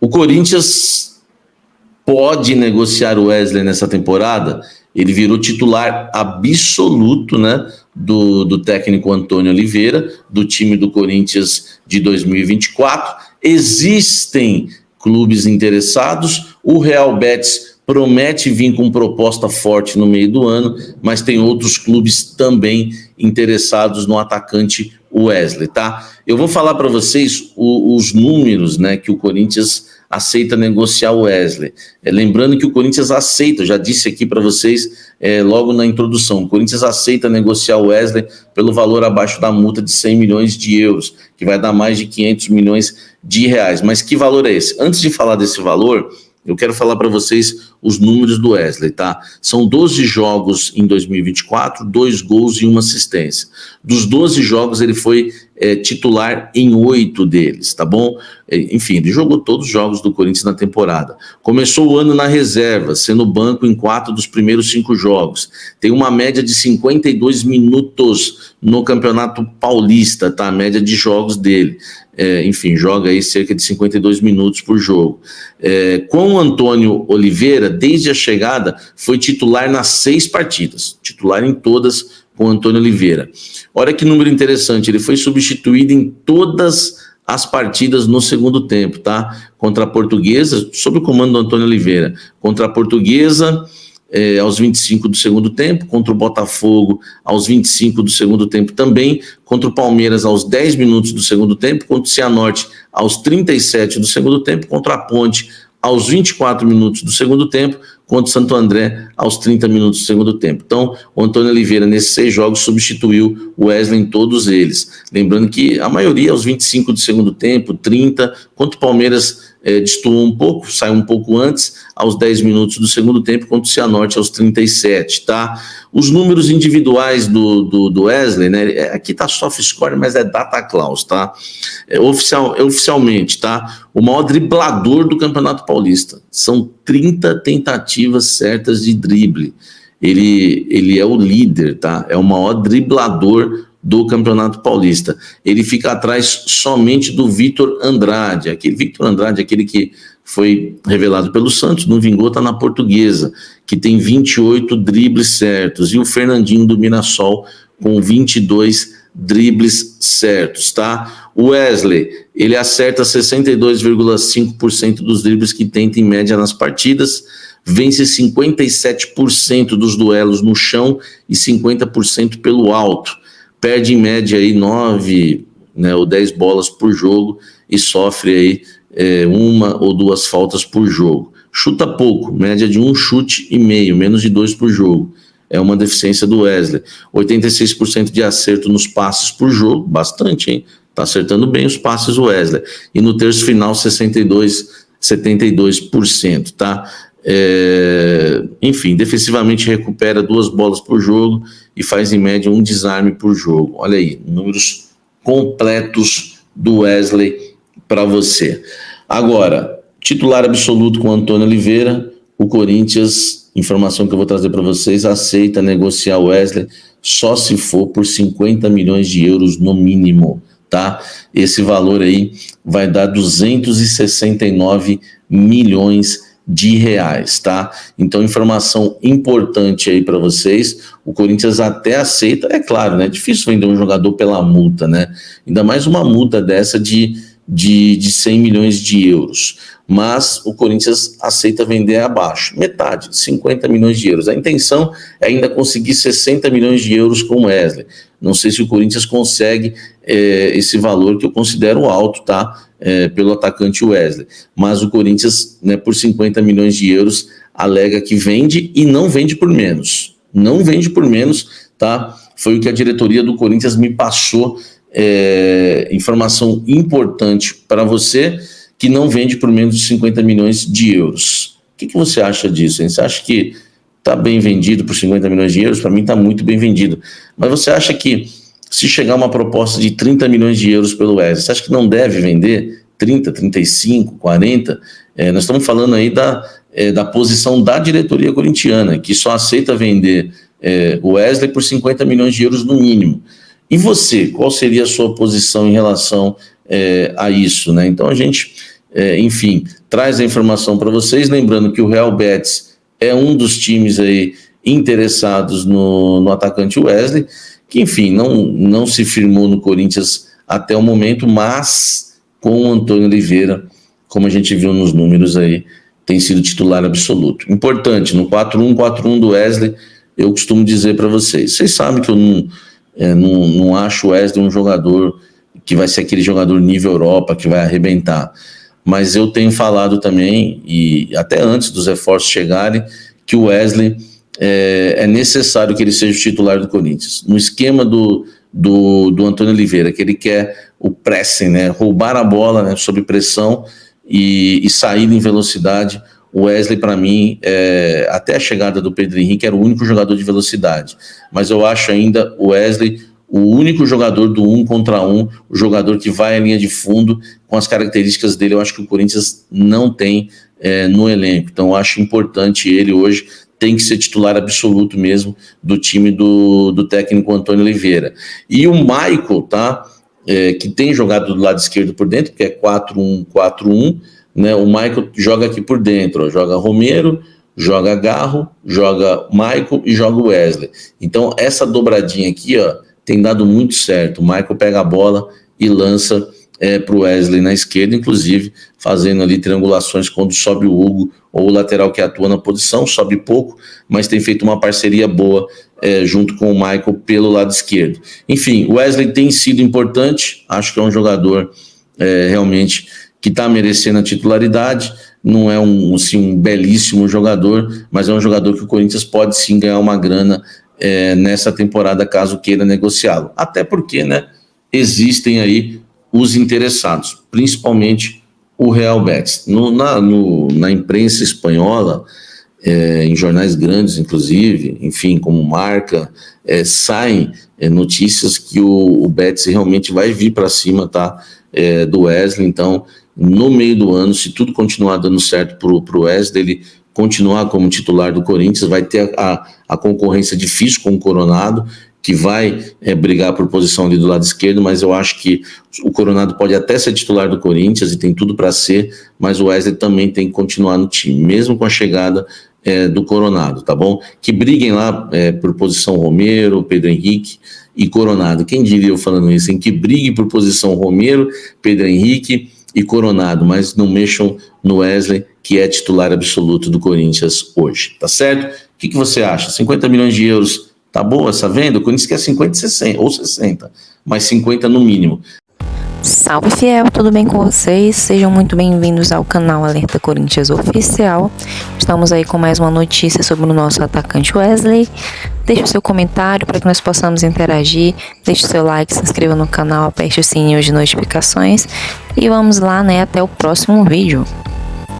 O Corinthians pode negociar o Wesley nessa temporada. Ele virou titular absoluto, né, do técnico Antônio Oliveira, do time do Corinthians de 2024. Existem clubes interessados. O Real Betis promete vir com proposta forte no meio do ano, mas tem outros clubes também interessados no atacante Wesley, tá? Eu vou falar para vocês os números, né, que o Corinthians aceita negociar o Wesley. Lembrando que o Corinthians aceita, eu já disse aqui para vocês logo na introdução, o Corinthians aceita negociar o Wesley pelo valor abaixo da multa de 100 milhões de euros, que vai dar mais de 500 milhões de reais. Mas que valor é esse? Antes de falar desse valor, eu quero falar para vocês os números do Wesley, tá? São 12 jogos em 2024, 2 gols e 1 assistência. Dos 12 jogos, ele foi titular em 8 deles, tá bom? Enfim, ele jogou todos os jogos do Corinthians na temporada. Começou o ano na reserva, sendo banco em 4 dos primeiros 5 jogos. Tem uma média de 52 minutos no Campeonato Paulista, tá? A média de jogos dele. Enfim, joga aí cerca de 52 minutos por jogo. Com o Antônio Oliveira, desde a chegada, foi titular nas 6 partidas, titular em todas com o Antônio Oliveira. Olha que número interessante, ele foi substituído em todas as partidas no segundo tempo, tá? Contra a Portuguesa, sob o comando do Antônio Oliveira, contra a Portuguesa, aos 25 do segundo tempo, contra o Botafogo aos 25 do segundo tempo também, contra o Palmeiras aos 10 minutos do segundo tempo, contra o Cianorte aos 37 do segundo tempo, contra a Ponte aos 24 minutos do segundo tempo, contra o Santo André aos 30 minutos do segundo tempo. Então, o Antônio Oliveira, nesses 6 jogos, substituiu o Wesley em todos eles. Lembrando que a maioria aos 25 do segundo tempo, 30, contra o Palmeiras destoou um pouco, saiu um pouco antes, aos 10 minutos do segundo tempo, contra o Cianorte aos 37, tá? Os números individuais do Wesley, né? Aqui tá soft score, mas é data clause, tá? Oficialmente, tá? O maior driblador do Campeonato Paulista. São 30 tentativas certas de drible. Ele é o líder, tá? É o maior driblador do Campeonato Paulista. Ele fica atrás somente do Vitor Andrade, aquele que foi revelado pelo Santos, não vingou, tá na Portuguesa, que tem 28 dribles certos, e o Fernandinho do Mirassol com 22 dribles certos, tá? O Wesley, ele acerta 62,5% dos dribles que tenta em média nas partidas, vence 57% dos duelos no chão e 50% pelo alto. Perde em média aí 9, né, ou 10 bolas por jogo e sofre aí 1 ou 2 faltas por jogo. Chuta pouco, média de 1 chute e meio, menos de 2 por jogo. É uma deficiência do Wesley. 86% de acerto nos passes por jogo, bastante, hein? Tá acertando bem os passes o Wesley. E no terço final, 72%, tá? Enfim, defensivamente recupera 2 bolas por jogo e faz em média 1 desarme por jogo. Olha aí, números completos do Wesley para você. Agora, titular absoluto com Antônio Oliveira, o Corinthians, informação que eu vou trazer para vocês, aceita negociar o Wesley só se for por 50 milhões de euros no mínimo, tá? Esse valor aí vai dar 269 milhões de reais, tá? Então, informação importante aí para vocês, o Corinthians até aceita, é claro, né? É difícil vender um jogador pela multa, né? Ainda mais uma multa dessa de 100 milhões de euros, mas o Corinthians aceita vender abaixo, metade, 50 milhões de euros. A intenção é ainda conseguir 60 milhões de euros com o Wesley. Não sei se o Corinthians consegue esse valor que eu considero alto, tá? Pelo atacante Wesley. Mas o Corinthians, né, por 50 milhões de euros, alega que vende e não vende por menos. Não vende por menos, tá? Foi o que a diretoria do Corinthians me passou, informação importante para você, que não vende por menos de 50 milhões de euros. O que você acha disso, hein? Você acha que está bem vendido por 50 milhões de euros? Para mim está muito bem vendido. Mas você acha que se chegar uma proposta de 30 milhões de euros pelo Wesley, você acha que não deve vender 30, 35, 40? Nós estamos falando aí da posição da diretoria corintiana, que só aceita vender o Wesley por 50 milhões de euros no mínimo. E você, qual seria a sua posição em relação a isso, né? Então a gente enfim, traz a informação para vocês, lembrando que o Real Betis é um dos times aí interessados no atacante Wesley, que enfim, não se firmou no Corinthians até o momento, mas com o Antônio Oliveira, como a gente viu nos números aí, tem sido titular absoluto. Importante, no 4-1-4-1 do Wesley, eu costumo dizer para vocês sabem que eu não acho o Wesley um jogador que vai ser aquele jogador nível Europa, que vai arrebentar, mas eu tenho falado também, e até antes dos reforços chegarem, que o Wesley é necessário que ele seja o titular do Corinthians. No esquema do Antônio Oliveira, que ele quer o pressing, né, roubar a bola, né, sob pressão e sair em velocidade. O Wesley, para mim, até a chegada do Pedro Henrique, era o único jogador de velocidade, mas eu acho ainda o Wesley o único jogador do 1 contra 1, o jogador que vai à linha de fundo, com as características dele, eu acho que o Corinthians não tem no elenco. Então eu acho importante ele hoje, tem que ser titular absoluto mesmo do time do técnico Antônio Oliveira. E o Michael, tá? Que tem jogado do lado esquerdo por dentro, que é 4-1-4-1, né? O Michael joga aqui por dentro, ó, joga Romero, joga Garro, joga Michael e joga Wesley. Então essa dobradinha aqui, ó, tem dado muito certo. O Michael pega a bola e lança para o Wesley na esquerda, inclusive fazendo ali triangulações quando sobe o Hugo ou o lateral que atua na posição, sobe pouco, mas tem feito uma parceria boa junto com o Michael pelo lado esquerdo. Enfim, o Wesley tem sido importante, acho que é um jogador realmente que está merecendo a titularidade, não é um belíssimo jogador, mas é um jogador que o Corinthians pode sim ganhar uma grana nessa temporada, caso queira negociá-lo. Até porque, né, existem aí os interessados, principalmente o Real Betis. Na imprensa espanhola, em jornais grandes, inclusive, enfim, como Marca, saem notícias que o Betis realmente vai vir para cima, tá, do Wesley. Então, no meio do ano, se tudo continuar dando certo para o Wesley, ele continuar como titular do Corinthians, vai ter a concorrência difícil com o Coronado, que vai brigar por posição ali do lado esquerdo, mas eu acho que o Coronado pode até ser titular do Corinthians e tem tudo para ser, mas o Wesley também tem que continuar no time, mesmo com a chegada do Coronado, tá bom? Que briguem lá por posição Romero, Pedro Henrique e Coronado. Quem diria eu falando isso, hein? Que brigue por posição Romero, Pedro Henrique e Coronado, mas não mexam no Wesley, que é titular absoluto do Corinthians hoje, tá certo? O que você acha? 50 milhões de euros, tá boa essa venda? O Corinthians quer 50 e 60, ou 60, mas 50 no mínimo. Salve fiel, tudo bem com vocês? Sejam muito bem-vindos ao canal Alerta Corinthians Oficial. Estamos aí com mais uma notícia sobre o nosso atacante Wesley. Deixe o seu comentário para que nós possamos interagir. Deixe o seu like, se inscreva no canal, aperte o sininho de notificações. E vamos lá, né? Até o próximo vídeo.